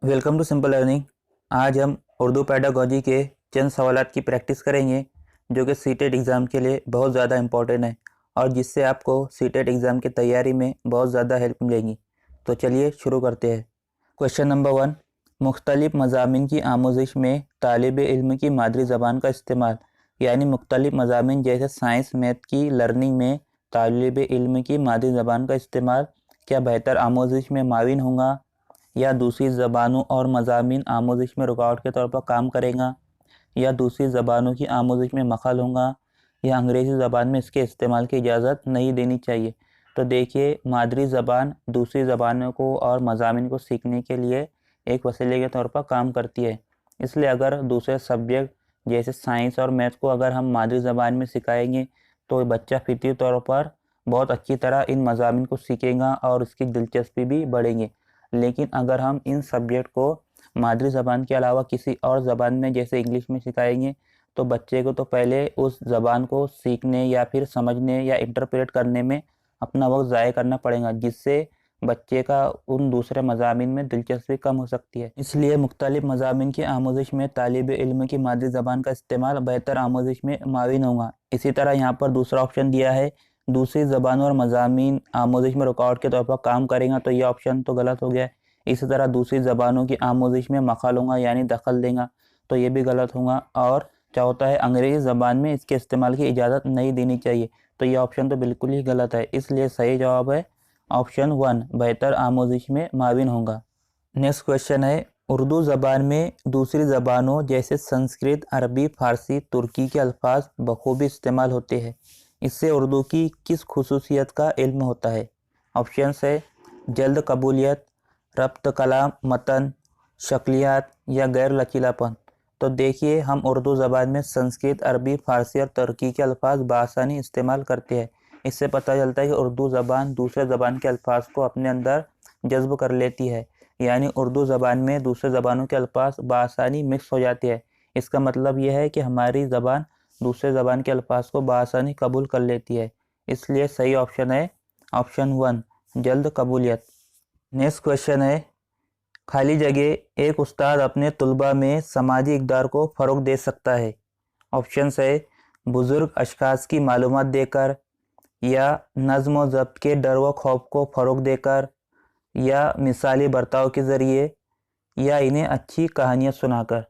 Welcome to simple learning. आज हम Urdu pedagogy के चंद सवालात की प्रैक्टिस करेंगे जो कि सीटेट एग्ज़ाम के लिए बहुत ज़्यादा इंपॉर्टेंट है और जिससे आपको सीटेट एग्ज़ाम की तैयारी में बहुत ज़्यादा हेल्प मिलेगी। तो चलिए शुरू करते हैं। क्वेश्चन नंबर 1, मुख्तलिफ मज़ामिन की आमोजिश में तालिब इल्म की मादरी ज़बान का इस्तेमाल, यानी मुख्तलिफ मज़ामिन जैसे साइंस मैथ की लर्निंग में तालिब इल्म की मादरी ज़बान का इस्तेमाल क्या बेहतर आमोजिश में माविन होगा या दूसरी ज़बानों और मज़ामिन आमोजिश में रुकावट के तौर पर काम करेगा, या दूसरी ज़बानों की आमोजिश में मखल होगा, या अंग्रेज़ी ज़बान में इसके इस्तेमाल की इजाज़त नहीं देनी चाहिए। तो देखिए, मादरी ज़बान दूसरी ज़बानों को और मज़ामिन को सीखने के लिए एक वसीले के तौर पर काम करती है। इसलिए अगर दूसरे सब्जेक्ट जैसे साइंस और मैथ को अगर हम मादरी ज़बान में सिखाएंगे तो बच्चा फितरी तौर पर बहुत अच्छी तरह इन मज़ामिन को सीखेगा और उसकी दिलचस्पी भी बढ़ेगी। लेकिन अगर हम इन सब्जेक्ट को मादरी ज़बान के अलावा किसी और ज़बान में जैसे इंग्लिश में सिखाएंगे तो बच्चे को तो पहले उस ज़बान को सीखने या फिर समझने या इंटरप्रेट करने में अपना वक्त ज़ाया करना पड़ेगा, जिससे बच्चे का उन दूसरे मज़ामिन में दिलचस्पी कम हो सकती है। इसलिए मुख्तलिफ मज़ामिन की आमोजिश में तालिब इल्म की मादरी ज़बान का इस्तेमाल बेहतर आमोजिश में माविन होगा। इसी तरह यहाँ पर दूसरा ऑप्शन दिया है, दूसरी ज़बानों और मज़ामिन आमोजिश में रुकावट के तौर पर काम करेगा, तो ये ऑप्शन तो गलत हो गया। इसी तरह दूसरी ज़बानों की आमोजिश में मखल होगा यानी दखल देगा, तो ये भी गलत होगा। और चौथा है, अंग्रेज़ी ज़बान में इसके इस्तेमाल की इजाज़त नहीं देनी चाहिए, तो ये ऑप्शन तो बिल्कुल ही गलत है। इसलिए सही जवाब है ऑप्शन 1, बेहतर आमोजिश में माविन होगा। नेक्स्ट क्वेश्चन है, उर्दू ज़बान में दूसरी ज़बानों जैसे संस्कृत, अरबी, फ़ारसी, तुर्की के अल्फाज बखूबी इस्तेमाल होते हैं। इससे उर्दू की किस खुसूसियत का इल्म होता है? ऑप्शंस है जल्द कबूलियत, रब्त कलाम, मतन, शक्लियात या गैर लचीलापन। तो देखिए, हम उर्दू ज़बान में संस्कृत, अरबी, फ़ारसी और तुर्की के अल्फाज बआसानी इस्तेमाल करते हैं। इससे पता चलता है कि उर्दू ज़बान दूसरे ज़बान के अल्फाज को अपने अंदर जज्ब कर लेती है, यानी उर्दू ज़बान में दूसरे ज़बानों के अल्फाज बआसानी मिक्स हो जाते हैं। इसका मतलब यह है कि हमारी ज़बान दूसरे ज़बान के अल्फाज को बआसानी कबूल कर लेती है। इसलिए सही ऑप्शन है ऑप्शन 1, जल्द कबूलियत। नेक्स्ट क्वेश्चन है, खाली जगह एक उस्ताद अपने तुलबा में समाजी इक़दार को फ़रोग़ दे सकता है। ऑप्शंस है बुज़ुर्ग अशख़ास की मालूमात देकर, या नज़्म व ज़ब्त के डर व खौफ को फ़रोग़ देकर, या मिसाली बर्ताव के ज़रिए, या इन्हें अच्छी कहानियाँ सुनाकर।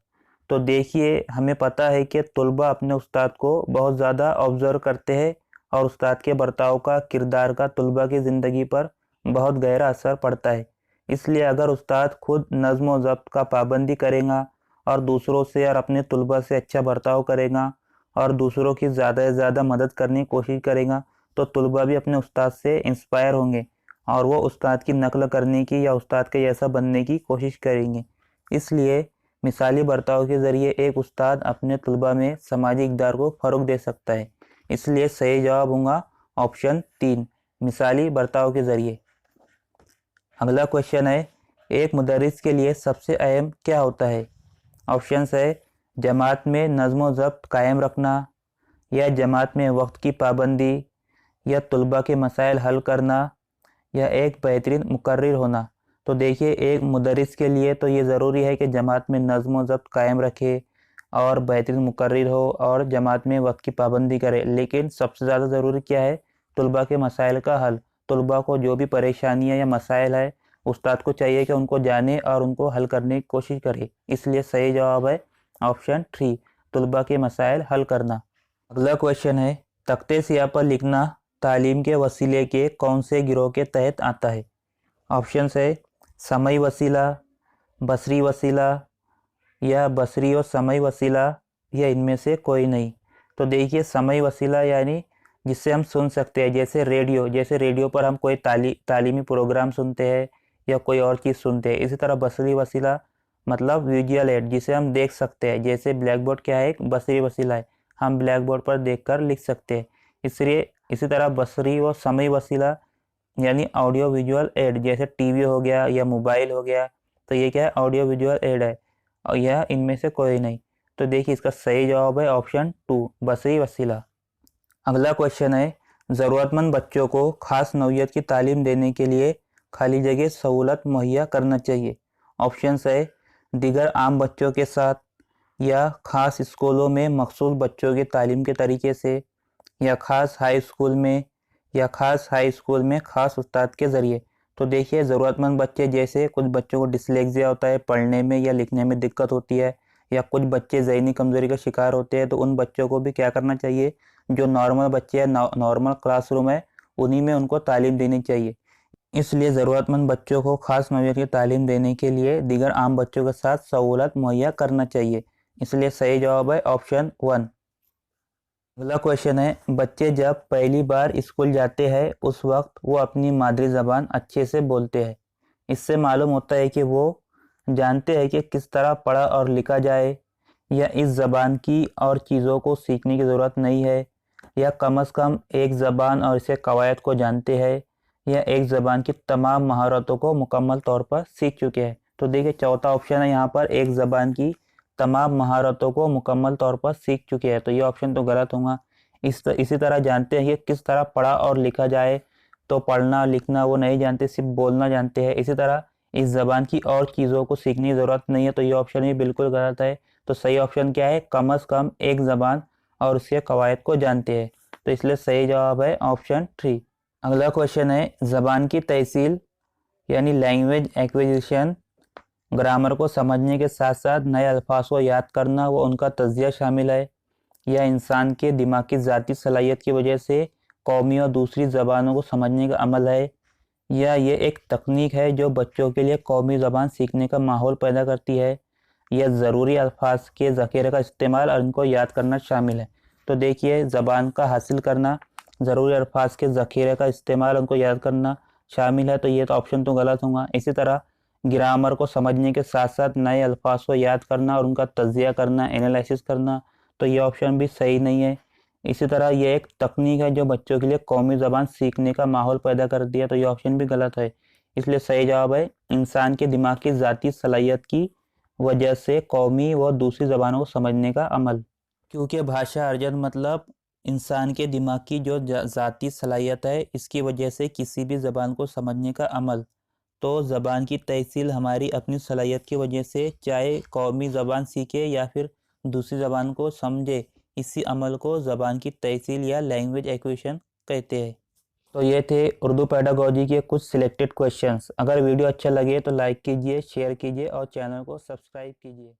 तो देखिए, हमें पता है कि तुलबा अपने उस्ताद को बहुत ज़्यादा ऑब्ज़र्व करते हैं और उस्ताद के बर्ताव का, किरदार का तुलबा की ज़िंदगी पर बहुत गहरा असर पड़ता है। इसलिए अगर उस्ताद खुद नज़्म व ज़ब्त का पाबंदी करेगा और दूसरों से और अपने तुलबा से अच्छा बर्ताव करेगा और दूसरों की ज़्यादा से ज़्यादा मदद करने की कोशिश करेगा, तो तुलबा भी अपने उस्ताद से इंस्पायर होंगे और वो उस्ताद की नकल करने की या उस्ताद के जैसा बनने की कोशिश करेंगे। इसलिए मिसाली बर्ताव के ज़रिए एक उस्ताद अपने तलबा में समाजी इक़दार को फ़रोग़ दे सकता है। इसलिए सही जवाब होगा ऑप्शन 3, मिसाली बर्ताव के ज़रिए। अगला क्वेश्चन है, एक मुदर्रिस के लिए सबसे अहम क्या होता है? ऑप्शंस है जमात में नज़्म व ज़ब्त कायम रखना, या जमात में वक्त की पाबंदी, या तुलबा के मसाइल हल करना, या एक बेहतरीन मुकर्रिर होना। तो देखिए, एक मुदर्रिस के लिए तो ये ज़रूरी है कि जमात में नज़्म व ज़ब्त कायम रखे और बेहतरीन मुकर्रिर हो और जमात में वक्त की पाबंदी करे। लेकिन सबसे ज़्यादा ज़रूरी क्या है? तुलबा के मसाइल का हल। तुलबा को जो भी परेशानियाँ या मसाइल है, उस्ताद को चाहिए कि उनको जाने और उनको हल करने की कोशिश करे। इसलिए सही जवाब है ऑप्शन 3, तुलबा के मसाइल हल करना। अगला क्वेश्चन है, तख्ते सियाह पर लिखना तालीम के वसीले के कौन से गिरोह के तहत आता है? ऑप्शंस है समई वसीला, बसरी वसीला, या बसरी और समई वसीला, या इनमें से कोई नहीं। तो देखिए, समई वसीला यानी जिससे हम सुन सकते हैं, जैसे रेडियो पर हम कोई तालीमी प्रोग्राम सुनते हैं या कोई और चीज़ सुनते हैं। इसी तरह बसरी वसीला मतलब विजुअल एड, जिसे हम देख सकते हैं। जैसे ब्लैक बोर्ड क्या है, एक बसरी वसीला है, हम ब्लैक बोर्ड पर देखकर लिख सकते हैं। इसलिए इसी तरह बसरी व समई वसीला यानी ऑडियो विजुअल एड, जैसे टीवी हो गया या मोबाइल हो गया, तो ये क्या है, ऑडियो विजुअल एड है, और यह इनमें से कोई नहीं। तो देखिए, इसका सही जवाब है ऑप्शन 2, बसरी वसीला। अगला क्वेश्चन है, ज़रूरतमंद बच्चों को खास नौइयत की तालीम देने के लिए खाली जगह सहूलत मुहैया करना चाहिए। ऑप्शन है दीगर आम बच्चों के साथ, या खास स्कूलों में मखसूस बच्चों की तालीम के तरीके से, या खास हाई स्कूल में, या खास हाई स्कूल में खास उस्ताद के ज़रिए। तो देखिए, ज़रूरतमंद बच्चे जैसे कुछ बच्चों को डिसलेक्सिया होता है, पढ़ने में या लिखने में दिक्कत होती है, या कुछ बच्चे ज़हनी कमज़ोरी का शिकार होते हैं, तो उन बच्चों को भी क्या करना चाहिए, जो नॉर्मल बच्चे हैं, नॉर्मल क्लासरूम है, उन्हीं में उनको तालीम देनी चाहिए। इसलिए ज़रूरतमंद बच्चों को खास नौइयत की तालीम देने के लिए दीगर आम बच्चों के साथ सहूलत मुहैया करना चाहिए। इसलिए सही जवाब है ऑप्शन 1। अगला क्वेश्चन है, बच्चे जब पहली बार स्कूल जाते हैं उस वक्त वो अपनी मादरी ज़बान अच्छे से बोलते हैं। इससे मालूम होता है कि वो जानते हैं कि किस तरह पढ़ा और लिखा जाए, या इस ज़बान की और चीज़ों को सीखने की ज़रूरत नहीं है, या कम से कम एक ज़बान और इसे कवायद को जानते हैं, या एक ज़बान की तमाम महारतों को मुकम्मल तौर पर सीख चुके हैं। तो देखिए, चौथा ऑप्शन है यहाँ पर एक ज़बान की तमाम महारतों को मुकम्मल तौर पर सीख चुके हैं, तो ये ऑप्शन तो गलत होगा। इसी तरह जानते हैं कि किस तरह पढ़ा और लिखा जाए, तो पढ़ना लिखना वो नहीं जानते, सिर्फ बोलना जानते हैं। इसी तरह इस ज़बान की और चीज़ों को सीखने की ज़रूरत नहीं है, तो ये ऑप्शन भी बिल्कुल गलत है। तो सही ऑप्शन क्या है, कम से कम एक ज़बान और उसके कवायद को जानते हैं। तो इसलिए सही जवाब है ऑप्शन 3। अगला क्वेश्चन है, ज़बान की तहसील यानी लैंग्वेज एक्विजिशन ग्रामर को समझने के साथ साथ नए अल्फाज को याद करना व उनका तज्जिया शामिल है, या इंसान के दिमाग की ज़ाती सलाहियत की वजह से कौमी और दूसरी ज़बानों को समझने का अमल है, या ये एक तकनीक है जो बच्चों के लिए कौमी ज़बान सीखने का माहौल पैदा करती है, या ज़रूरी अल्फाज के ज़ख़ीरे का इस्तेमाल और इनको याद करना शामिल है। तो देखिए, ज़बान का हासिल करना, ज़रूरी अल्फाज के ज़ख़ीरे का इस्तेमाल, उनको याद करना शामिल है, तो ये तो ऑप्शन तो गलत होगा। इसी तरह ग्रामर को समझने के साथ साथ नए अल्फाज को याद करना और उनका तज्जिया करना, एनालिसिस करना, तो ये ऑप्शन भी सही नहीं है। इसी तरह ये एक तकनीक है जो बच्चों के लिए कौमी ज़बान सीखने का माहौल पैदा करती है, तो ये ऑप्शन भी गलत है। इसलिए सही जवाब है इंसान के दिमाग की ज़ाती सलाहियत की वजह से कौमी व दूसरी ज़बानों को समझने का अमल। क्योंकि भाषा अर्जन मतलब इंसान के दिमाग की जो ज़ाती सलाहियत है, इसकी वजह से किसी भी ज़बान को समझने का अमल। तो ज़बान की तहसील हमारी अपनी सलाहियत की वजह से, चाहे कौमी ज़बान सीखे या फिर दूसरी ज़बान को समझे, इसी अमल को ज़बान की तहसील या लैंग्वेज एक्विजिशन कहते हैं। तो ये थे उर्दू पेडागोजी के कुछ सिलेक्टेड क्वेश्चंस। अगर वीडियो अच्छा लगे तो लाइक कीजिए, शेयर कीजिए और चैनल को सब्सक्राइब कीजिए।